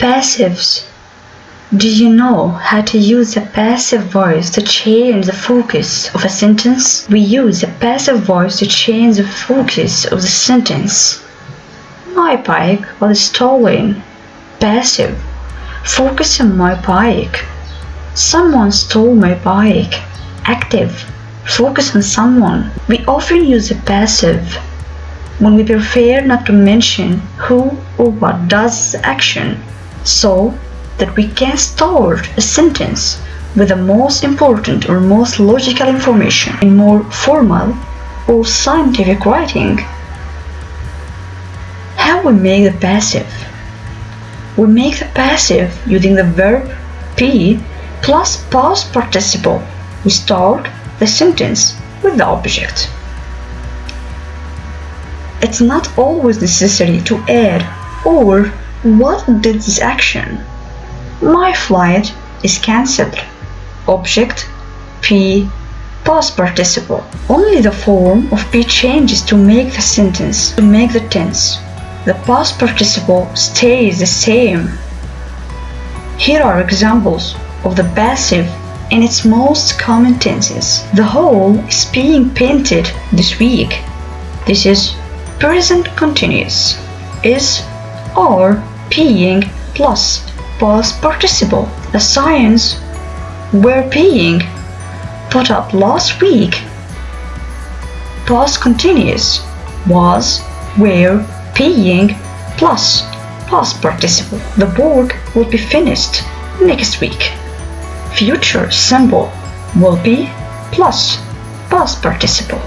Passives. Do you know how to use a passive voice to change the focus of a sentence? We use a passive voice to change the focus of the sentence. My bike was stolen. Passive. Focus on my bike. Someone stole my bike. Active. Focus on someone. We often use a passive when we prefer not to mention who or what does the action, so that we can start a sentence with the most important or most logical information in more formal or scientific writing. How we make the passive? We make the passive using the verb be plus past participle. We start the sentence with the object. It's not always necessary to add or what did this action. My flight is cancelled. Object P past participle. Only the form of P changes to make the sentence, to make the tense. The past participle stays the same. Here are examples of the passive in its most common tenses. The hall is being painted this week. This is present continuous. Is or being plus past participle. The signs were being put up last week. Past continuous. Was, were, being plus past participle. The board will be finished next week. Future simple will be plus past participle.